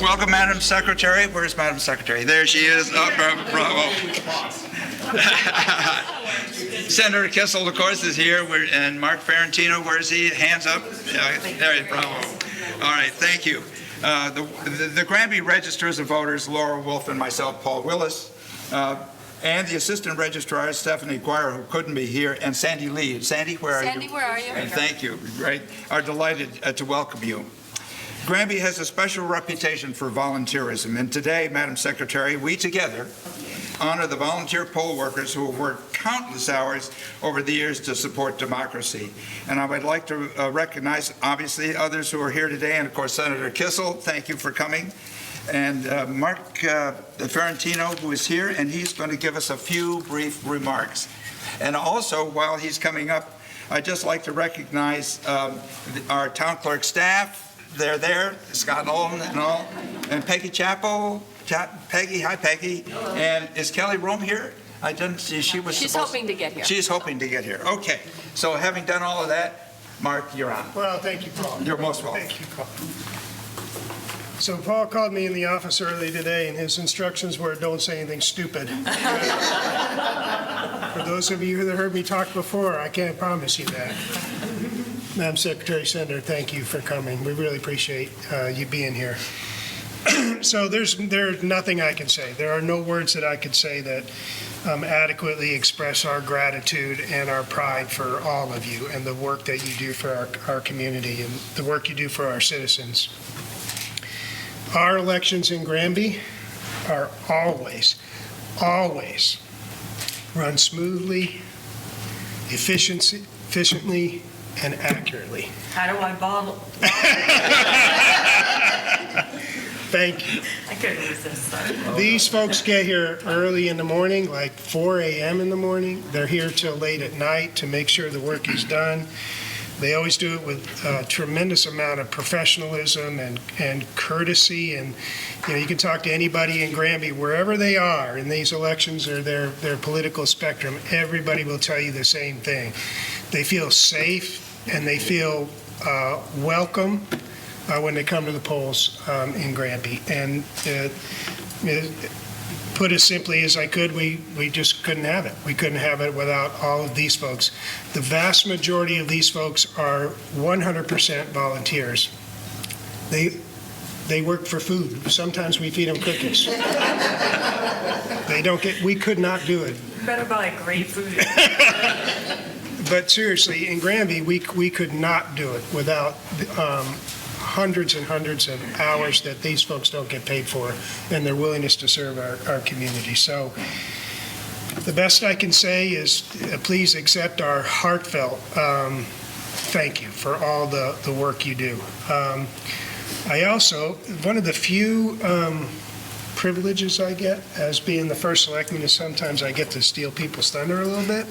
Welcome, Madam Secretary. Where's Madam Secretary? There she is. Oh, bravo. Senator Kissel, of course, is here. And Mark Ferrantino, where is he? Hands up. Yeah, there, bravo. All right, thank you. The Granby Registers of Voters, Laura Wolf and myself, Paul Willis, and the Assistant Registrar, Stephanie Guire, who couldn't be here, and Sandy Lee. Sandy, where are you? Sandy, where are you? And thank you. Right, are delighted to welcome you. Granby has a special reputation for volunteerism, and today, Madam Secretary, we together honor the volunteer poll workers who have worked countless hours over the years to support democracy. And I would like to recognize, obviously, others who are here today, and of course, Senator Kissel, thank you for coming. And Mark Ferrantino, who is here, and he's going to give us a few brief remarks. And also, while he's coming up, I'd just like to recognize our town clerk staff. They're there, Scott Nolan and all, and Peggy Chappell. Peggy, hi Peggy. Hello. And is Kelly Rome here? I didn't see, She's hoping to get here. She's hoping to get here. Okay. So having done all of that, Mark, you're on. Well, thank you, Paul. You're most welcome. Thank you, Paul. So Paul called me in the office early today, and his instructions were, don't say anything stupid. For those of you that heard me talk before, I can't promise you that. Madam Secretary, Senator, thank you for coming. We really appreciate you being here. So there's nothing I can say. There are no words that I could say that adequately express our gratitude and our pride for all of you and the work that you do for our community and the work you do for our citizens. Our elections in Granby are always run smoothly, efficiently, and accurately. How do I bottle? Thank you. I couldn't resist that. These folks get here early in the morning, like 4 a.m. in the morning. They're here till late at night to make sure the work is done. They always do it with a tremendous amount of professionalism and courtesy. And you can talk to anybody in Granby, wherever they are in these elections or their political spectrum. Everybody will tell you the same thing. They feel safe and they feel welcome when they come to the polls in Granby. And put as simply as I could, we just couldn't have it. We couldn't have it without all of these folks. The vast majority of these folks are 100% volunteers. They work for food. Sometimes we feed them cookies. We could not do it. You better buy great food. But seriously, in Granby, we could not do it without hundreds and hundreds of hours that these folks don't get paid for and their willingness to serve our community. So the best I can say is please accept our heartfelt thank you for all the work you do. I also, one of the few privileges I get as being the first selectman is sometimes I get to steal people's thunder a little bit.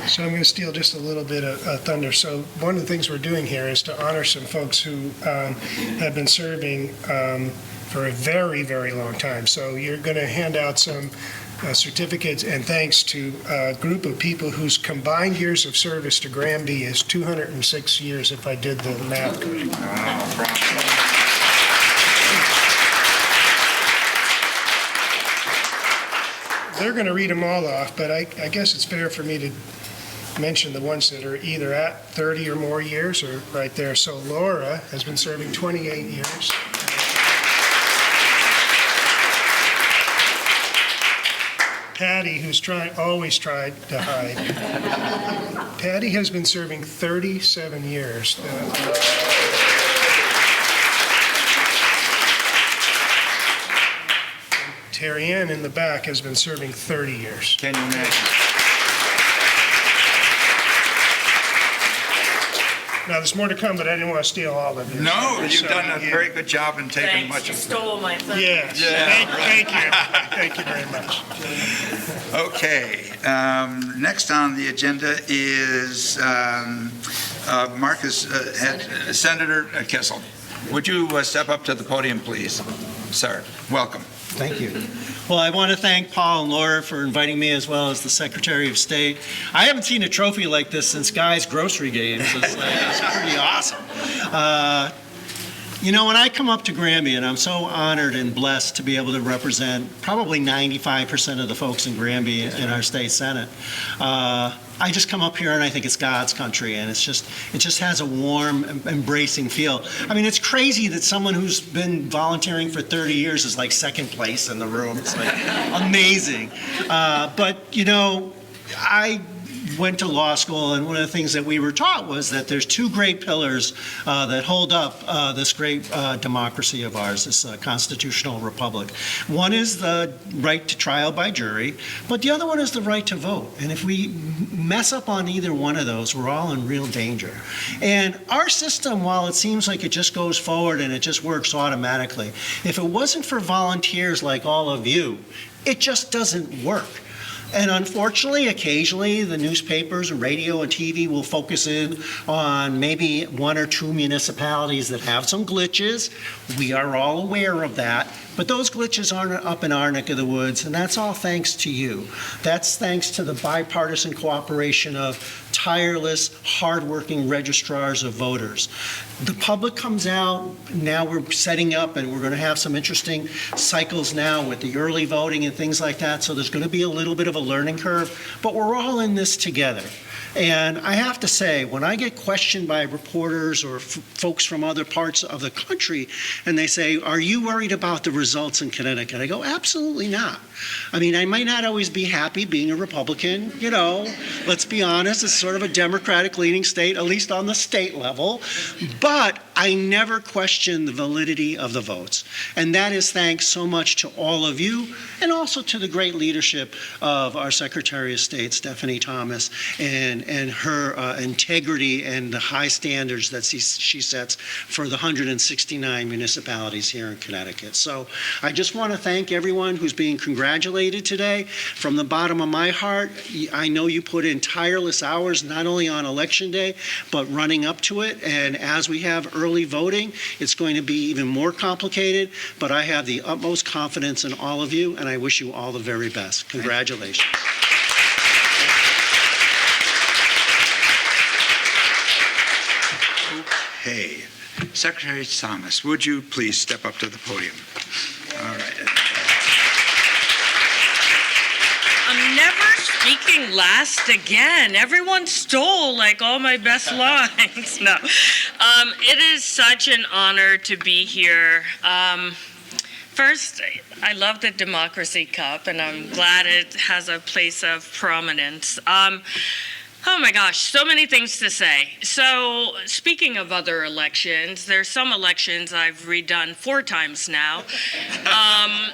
So I'm going to steal just a little bit of thunder. So one of the things we're doing here is to honor some folks who have been serving for a very, very long time. So you're going to hand out some certificates and thanks to a group of people whose combined years of service to Granby is 206 years, if I did the math correctly. They're going to read them all off, but I guess it's fair for me to mention the ones that are either at 30 or more years or right there. So Laura has been serving 28 years. Patty, who's always tried to hide. Patty has been serving 37 years. Terry Ann in the back has been serving 30 years. Can you imagine? Now, there's more to come, but I didn't want to steal all of you. No, you've done a very good job in taking Thanks, much you of it. stole my thunder. Yes. Yeah, Thank you very much. Okay. Next on the agenda is Senator Kissel. Would you step up to the podium, please? Sir, welcome. Thank you. Well, I want to thank Paul and Laura for inviting me, as well as the Secretary of State. I haven't seen a trophy like this since Guy's grocery games. It's pretty awesome. You know, when I come up to Granby, and I'm so honored and blessed to be able to represent probably 95% of the folks in Granby in our state senate, I just come up here and I think it's God's country, and it just has a warm, embracing feel. I mean, it's crazy that someone who's been volunteering for 30 years is like second place in the room. It's like amazing. But, you know, I went to law school, and one of the things that we were taught was that there's two great pillars that hold up this great democracy of ours, this constitutional republic. One is the right to trial by jury, but the other one is the right to vote. And if we mess up on either one of those, we're all in real danger. And our system, while it seems like it just goes forward and it just works automatically, if it wasn't for volunteers like all of you, it just doesn't work. And unfortunately, occasionally, the newspapers and radio and TV will focus in on maybe one or two municipalities that have some glitches. We are all aware of that. But those glitches aren't up in our neck of the woods, and that's all thanks to you. That's thanks to the bipartisan cooperation of tireless, hardworking registrars of voters. The public comes out, now we're setting up, and we're going to have some interesting cycles now with the early voting and things like that, so there's going to be a little bit of a learning curve, but we're all in this together. And I have to say, when I get questioned by reporters or folks from other parts of the country, and they say, "Are you worried about the results in Connecticut?" I go, absolutely not. I mean, I might not always be happy being a Republican, you know, let's be honest, it's sort of a Democratic-leaning state, at least on the state level, but I never question the validity of the votes. And that is thanks so much to all of you, and also to the great leadership of our Secretary of State, Stephanie Thomas, and her integrity and the high standards that she sets for the 169 municipalities here in Connecticut. So I just want to thank everyone who's being congratulated today. From the bottom of my heart, I know you put in tireless hours, not only on Election Day, but running up to it. And as we have early voting, it's going to be even more complicated, but I have the utmost confidence in all of you, and I wish you all the very best. Congratulations. Okay. Secretary Thomas, would you please step up to the podium? All right. I'm never speaking last again. Everyone stole like all my best lines. No. It is such an honor to be here. First, I love the Democracy Cup, and I'm glad it has a place of prominence. Oh my gosh, so many things to say. So speaking of other elections, there's some elections I've redone 4 times now.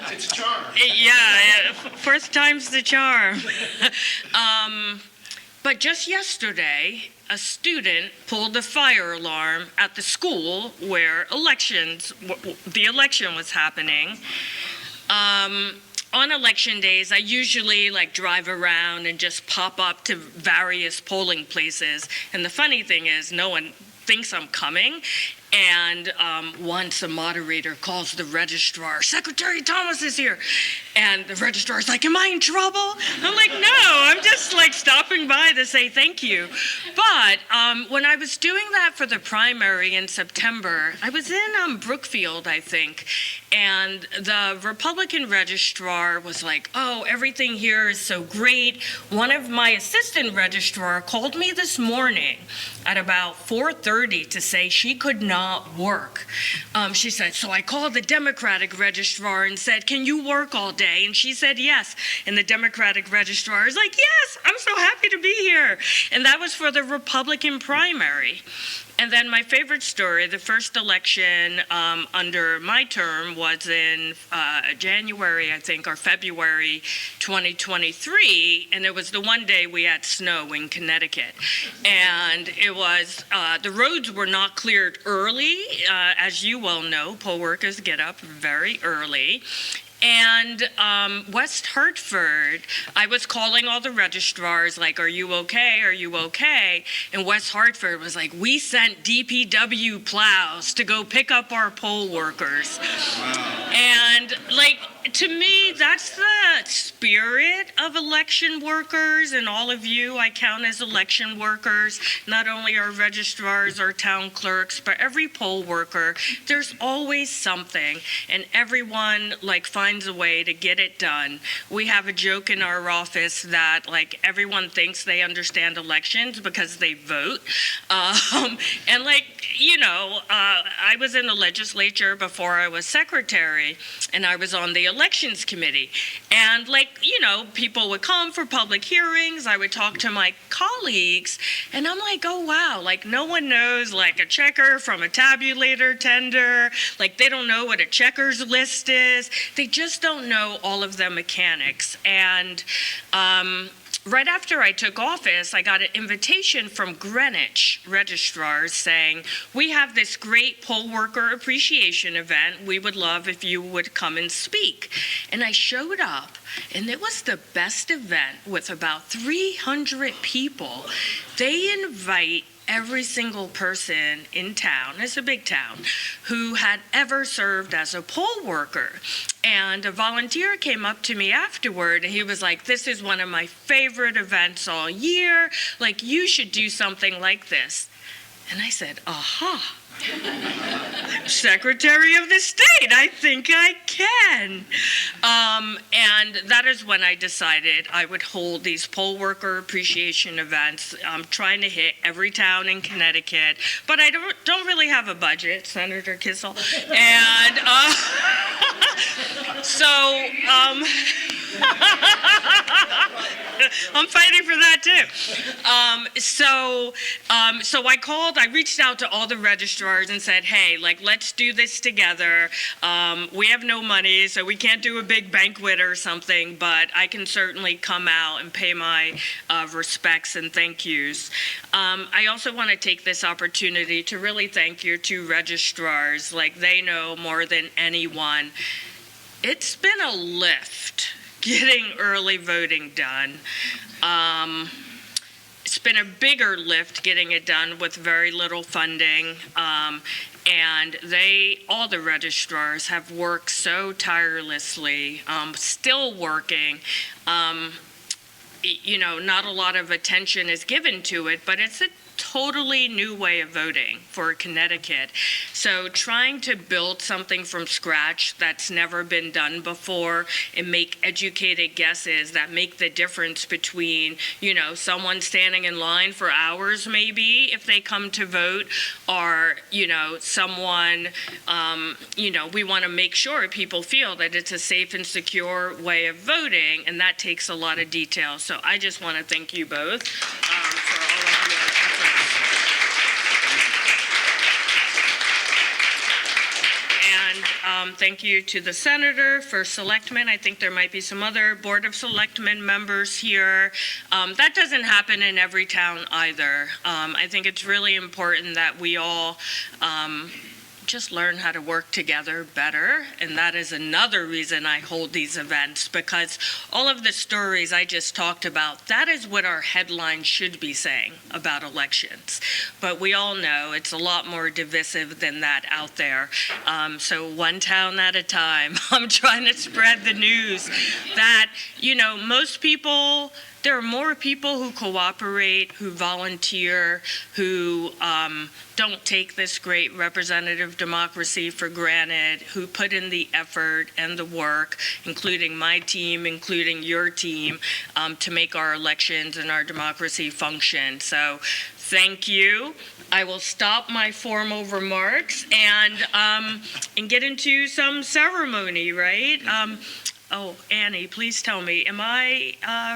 It's a charm. Yeah, first time's the charm. But just yesterday, a student pulled a fire alarm at the school where the election was happening. On election days, I usually drive around and just pop up to various polling places. And the funny thing is, no one thinks I'm coming. And once a moderator calls the registrar, "Secretary Thomas is here." And the registrar's like, "Am I in trouble?" I'm like, "No, I'm just stopping by to say thank you." But when I was doing that for the primary in September, I was in Brookfield, I think. And the Republican registrar was like, "Oh, everything here is so great." One of my assistant registrar called me this morning at about 4:30 to say she could not work. She said, "So I called the Democratic registrar and said, 'Can you work all day?' And she said yes." And the Democratic registrar is like, "Yes, I'm so happy to be here." And that was for the Republican primary. And then my favorite story, the first election under my term was in January, I think, or February 2023, and it was the one day we had snow in Connecticut. And it was, the roads were not cleared early. As you well know, poll workers get up very early. And West Hartford, I was calling all the registrars, like, "Are you okay? Are you okay?" And West Hartford was like, "We sent DPW plows to go pick up our poll workers." Wow. And to me, that's the spirit of election workers, and all of you I count as election workers, not only our registrars or town clerks, but every poll worker. There's always something, and everyone finds a way to get it done. We have a joke in our office that everyone thinks they understand elections because they vote. And I was in the legislature before I was secretary, and I was on the elections committee. And people would come for public hearings. I would talk to my colleagues, and I'm like, oh wow, no one knows a checker from a tabulator tender. They don't know what a checker's list is. They just don't know all of the mechanics. And right after I took office, I got an invitation from Greenwich registrars saying, we have this great poll worker appreciation event. We would love if you would come and speak. And I showed up, and it was the best event with about 300 people. They invite every single person in town, it's a big town, who had ever served as a poll worker. And a volunteer came up to me afterward, and he was like, this is one of my favorite events all year. You should do something like this. And I said, aha. I'm Secretary of the State. I think I can. And that is when I decided I would hold these poll worker appreciation events. I'm trying to hit every town in Connecticut, but I don't really have a budget, Senator Kissel. And I'm fighting for that too. So I reached out to all the registrars and said, hey, let's do this together. We have no money, so we can't do a big banquet or something, but I can certainly come out and pay my respects and thank yous. I also want to take this opportunity to really thank your two registrars. They know more than anyone. It's been a lift getting early voting done. It's been a bigger lift getting it done with very little funding. And all the registrars have worked so tirelessly, still working. Not a lot of attention is given to it, but it's a totally new way of voting for Connecticut. So trying to build something from scratch that's never been done before and make educated guesses that make the difference between, someone standing in line for hours maybe if they come to vote, or, someone, we want to make sure people feel that it's a safe and secure way of voting, and that takes a lot of detail. So I just want to thank you both for all of your efforts. And thank you to the senator, for selectmen. I think there might be some other Board of Selectmen members here. That doesn't happen in every town either. I think it's really important that we all just learn how to work together better, and that is another reason I hold these events, because all of the stories I just talked about, that is what our headlines should be saying about elections. But we all know it's a lot more divisive than that out there. So one town at a time, I'm trying to spread the news that, most people, there are more people who cooperate, who volunteer, who don't take this great representative democracy for granted, who put in the effort and the work, including my team, including your team, to make our elections and our democracy function. So thank you. I will stop my formal remarks and get into some ceremony, right? Oh, Annie, please tell me, am I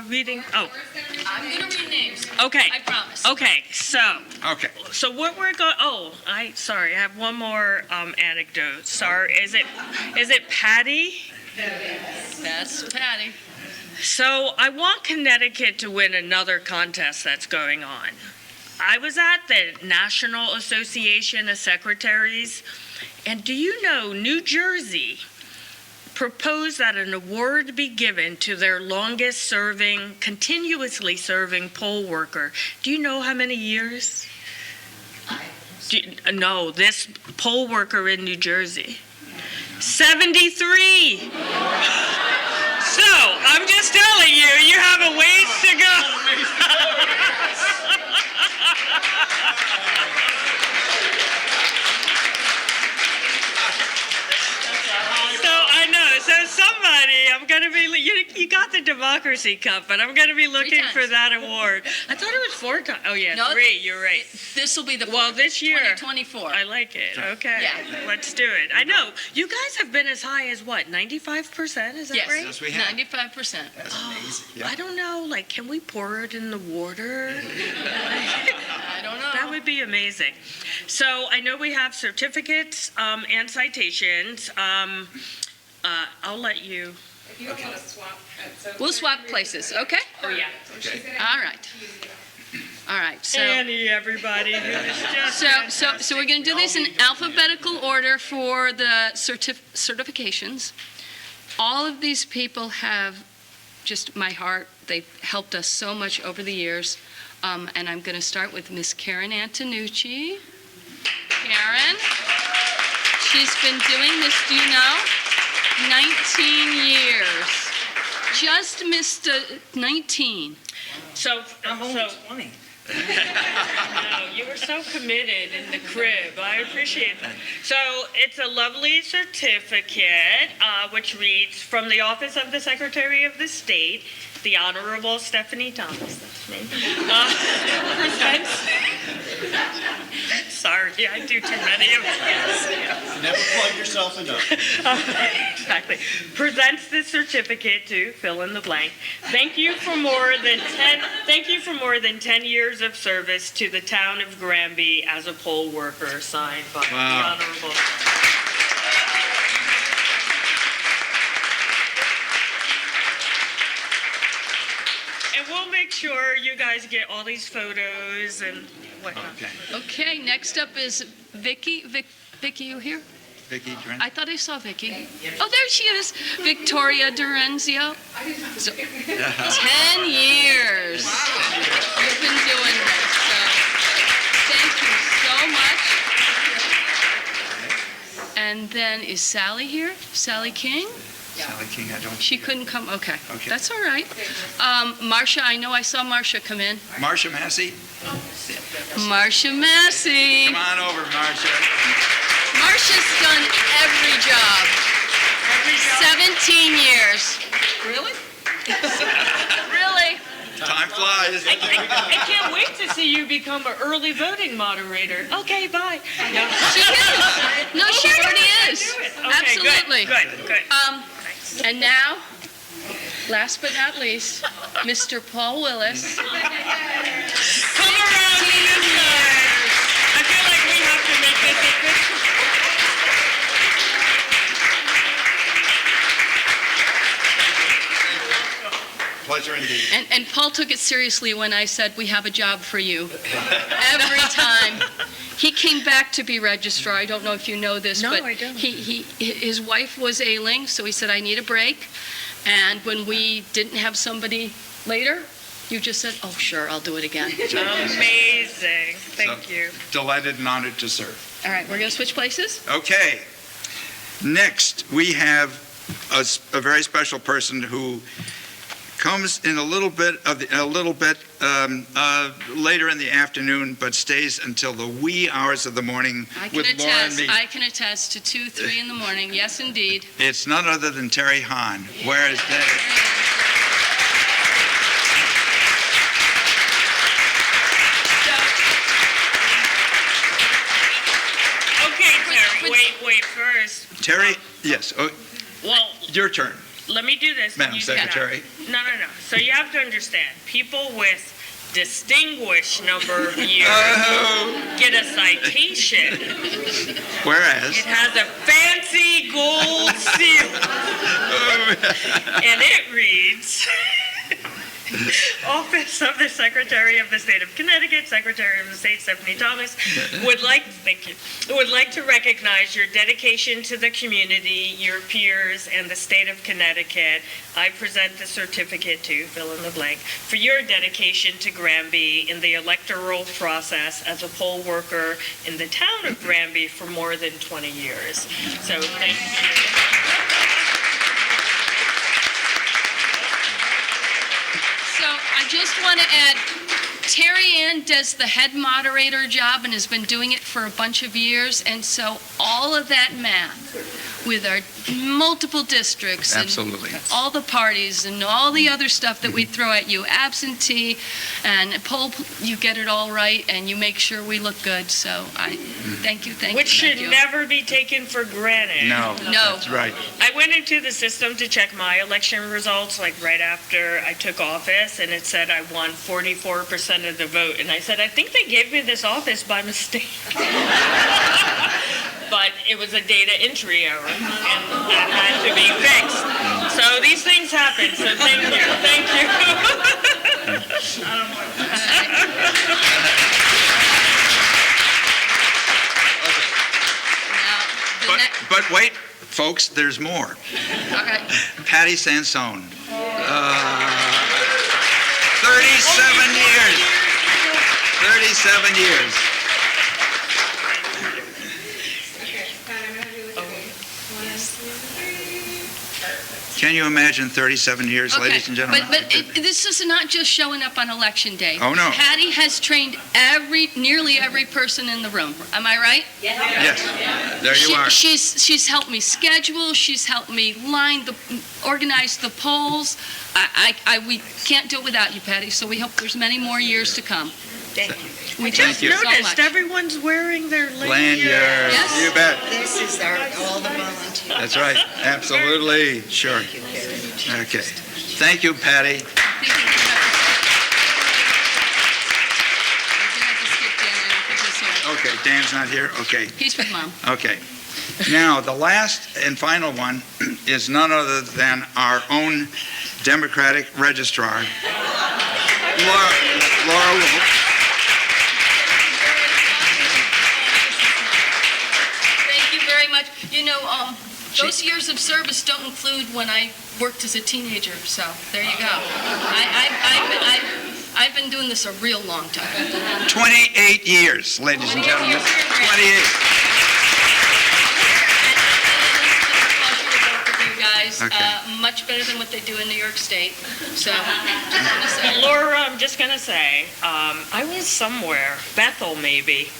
reading? Oh. I'm going to read names. Okay. I promise. Okay, so Okay. what we're going, I have one more anecdote. Sorry, is it Patty? That's Patty. So I want Connecticut to win another contest that's going on. I was at the National Association of Secretaries, and do you know New Jersey proposed that an award be given to their longest serving, continuously serving poll worker. Do you know how many years? No, this poll worker in New Jersey. 73. So, I'm just telling you, you have a ways to go. So, I know. So, somebody, I'm going to be, you got the Democracy Cup, but I'm going to be looking times. for that award. I thought it was 4 times. Oh, yeah, No, 3. You're right. This will be the Well, this year. 2024. I like it. Okay. Yeah. Let's do it. I know. You guys have been as high as what, 95%? Is that Yes. right? Yes, we have. 95%. That's amazing. Yeah. I don't know. Like, can we pour it in the water? I don't know. That would be amazing. So I know we have certificates and citations. I'll let you. If you don't want to swap. We'll swap places, okay? Oh, yeah. Okay. All right. All right, so, Annie, everybody. Who is just so we're going to do this in alphabetical order for the certifications. All of these people have just my heart. They've helped us so much over the years. And I'm going to start with Miss Karen Antonucci. Karen, she's been doing this, do you know? 19 years. Just missed 19. So, I'm only 20. No, you were so committed in the crib. I appreciate that. So it's a lovely certificate, which reads, from the Office of the Secretary of the State, the Honorable Stephanie Thomas, that's me, presents... Sorry, I do too many of these. Never plug yourself enough. Exactly. Presents the certificate to fill in the blank. Thank you for more than 10 years of service to the town of Granby as a poll worker, signed by the Wow. Honorable. And we'll make sure you guys get all these photos and whatnot. Okay. Okay, next up is Vicky. Vicky, you here? Vicki, Dren- I thought I saw Vicky. Oh, there she is. Victoria Durenzio. So, 10 years you've been doing this, so thank you so much. And then is Sally here? Sally King? Sally King, I don't. She couldn't come, okay. Okay. That's all right. Marcia, I know I saw Marcia come in. Marcia Massey, Marcia Massey. come on over, Marcia. Marcia's done every job. 17 years. Really? Really? Time flies. I can't wait to see you become an early voting moderator. Okay, bye. No. She is. No, she already is. Do it. Okay, good, Absolutely. Good. And now, last but not least, Mr. Paul Willis. Come around to this side. I feel like we have to make this official. Pleasure indeed. And Paul took it seriously when I said, we have a job for you. Every time. He came back to be registrar. I don't know if you know this, No, but I don't. his wife was ailing, so he said, I need a break. And when we didn't have somebody later, you just said, oh, sure, I'll do it again. Amazing. Thank you. Delighted and honored to serve. All right, we're going to switch places? Okay. Next, we have a very special person who comes in a little bit later in the afternoon, but stays until the wee hours of the morning with Laura and me. I can attest to 2, 3 in the morning. Yes, indeed. It's none other than Terry Hahn. Where is that? Okay, Terry, wait first. Terry, yes, Well, your turn, let me do this. Madam You do that. Secretary. No. So you have to understand, people with distinguished number of years Oh, get a citation. whereas, It has a fancy gold seal, and it reads, Office of the Secretary of the State of Connecticut, Secretary of the State Stephanie Thomas, would like to recognize your dedication to the community, your peers, and the state of Connecticut. I present the certificate to fill in the blank for your dedication to Granby in the electoral process as a poll worker in the town of Granby for more than 20 years. So thank you. So I just want to add, Terry Ann does the head moderator job and has been doing it for a bunch of years, and so all of that math with our multiple districts and Absolutely. all the parties and all the other stuff that we throw at you, absentee and poll, you get it all right and you make sure we look good. So I thank you, thank Which you. should thank you. never be taken for granted. No, No. that's right. I went into the system to check my election results, like right after I took office, and it said I won 44% of the vote. And I said, I think they gave me this office by mistake. But it was a data entry error, and that had to be fixed. So these things happen, so thank you, thank you. Now, the But wait, folks, there's more. okay. Patty Sansone. 37 years. 37 years. Can you imagine 37 years, ladies and gentlemen? But this is not just showing up on election day. Oh, no. Patty has trained nearly every person in the room. Am I right? Yes, there you are. She's helped me schedule. She's helped me organize the polls. We can't do it without you, Patty. So we hope there's many more years to come. Thank you. We Thank you. so Noticed much. everyone's wearing their Lanyard. Yes. You bet. This is all the volunteers. That's right. Absolutely. Sure. Okay. Thank you, Patty. I think we do have to skip Dan. I think he's here. Okay, Dan's not here? Okay. He's with Mom. Okay. Now, the last and final one is none other than our own Democratic registrar, Laura Wolf. Thank you very much. You know, those years of service don't include when I worked as a teenager, so there you go. I've been doing this a real long time. 28 years, ladies and 28 gentlemen. years. 28. Guys, Okay. much better than what they do in New York State. So, just gonna say. Laura, I'm just going to say, I was somewhere, Bethel maybe,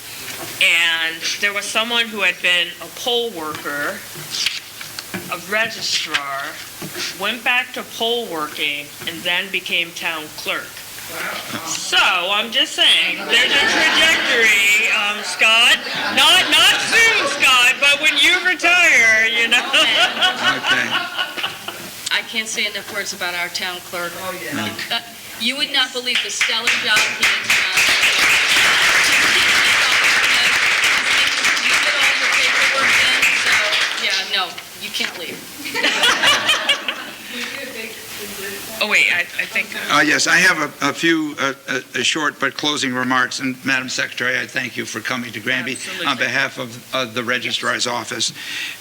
and there was someone who had been a poll worker, a registrar, went back to poll working, and then became town clerk. So, I'm just saying, there's a trajectory, Scott. Not soon, Scott, but when you retire, you know. Okay. I can't say enough words about our town clerk. You would not believe the stellar job he has done. You get all your paperwork in, so, yeah, no, you can't leave. Oh, wait, I think... Yes, I have a few short but closing remarks. And Madam Secretary, I thank you for coming to Granby Absolutely. on behalf of the Registrar's Office.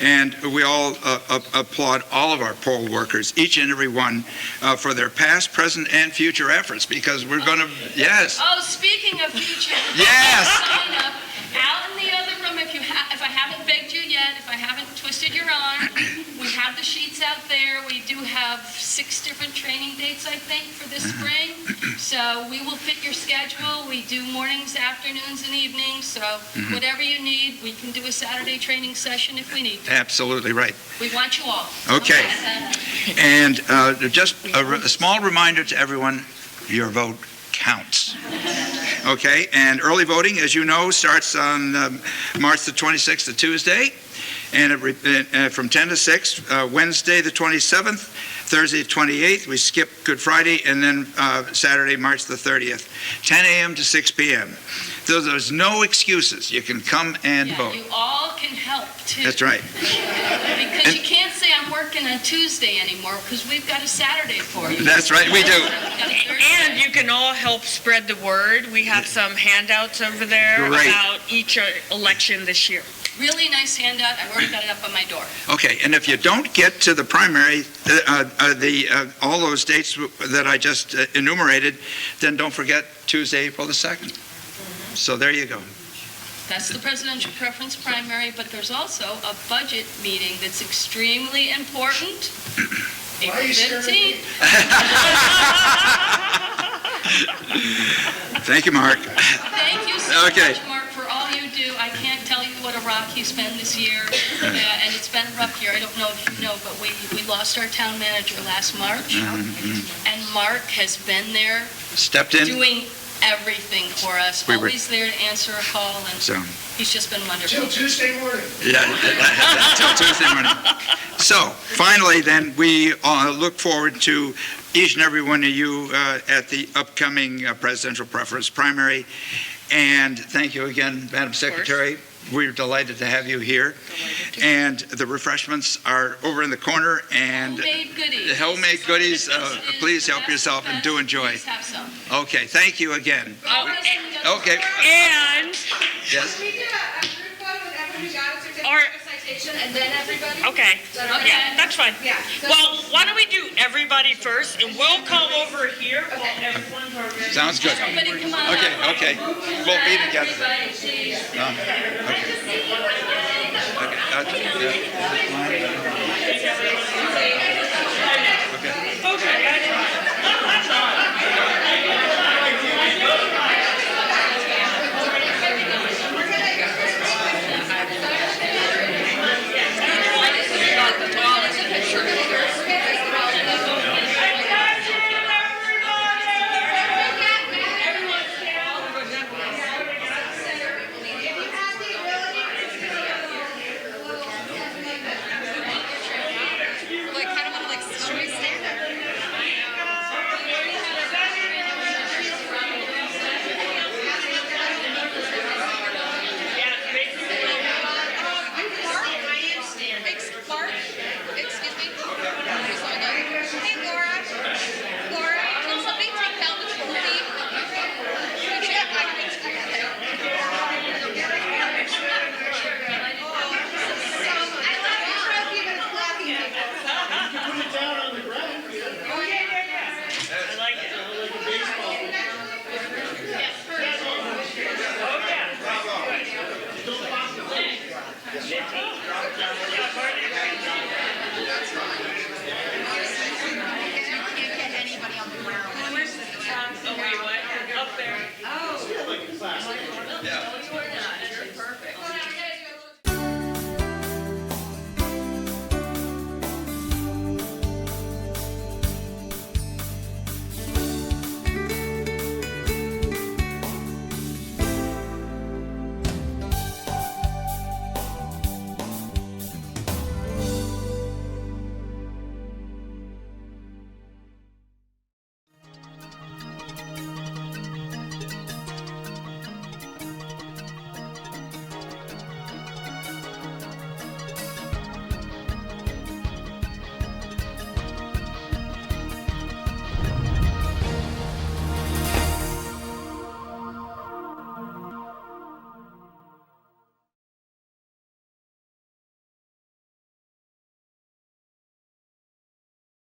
And we all applaud all of our poll workers, each and every one, for their past, present, and future efforts, because we're going to, yes. Oh, speaking of future. Yes. Sign up. Out in the other room, if I haven't begged you yet, if I haven't twisted your arm, we have the sheets out there. We do have 6 different training dates, I think, for this spring. So we will fit your schedule. We do mornings, afternoons, and evenings. So whatever you need, we can do a Saturday training session if we need to. Absolutely right. We want you all. Okay. And just a small reminder to everyone, your vote counts. Okay, and early voting, as you know, starts on March the 26th, a Tuesday, and from 10 to 6, Wednesday the 27th, Thursday the 28th, we skip Good Friday, and then Saturday, March the 30th, 10 a.m. to 6 p.m. So there's no excuses. You can come and Yeah, vote. you all can help, too. That's right. Because you can't say I'm working working on Tuesday anymore because we've got a Saturday for you. That's right, we do. We've got a Thursday. And you can all help spread the word. We have some handouts over there Great. about each election this year. Really nice handout. I've already got it up on my door. Okay, and if you don't get to the primary, all those dates that I just enumerated, then don't forget Tuesday, April the 2nd. So there you go. That's the presidential preference primary, but there's also a budget meeting that's extremely important. April 15th. Thank you, Mark. Thank you so Okay. much, Mark, for all you do. I can't tell you what a rock he's been this year, and it's been a rough year. I don't know if you know, but we lost our town manager last March, and Mark has been there Stepped in, doing everything for us, We were- always there to answer a call, and so, he's just been wonderful. Till Tuesday morning. yeah, until Tuesday morning. So, finally, then, we look forward to each and every one of you at the upcoming presidential preference primary. And thank you again, Madam Secretary. We're delighted to have you here. And the refreshments are over in the corner, and Homemade goodies. the homemade goodies, This is please the help best yourself and do enjoy. Please have some. Okay, thank you again. Okay, And, yes. We did a group one when everybody got a certificate Or- of citation, and then everybody? okay, Is that okay? yeah, that's fine. Yeah. So- Well, why don't we do everybody first, and we'll come over here while everyone's already. Sounds good. Everybody come on Okay, up. okay. We'll be together. Everybody, please. Okay. Okay.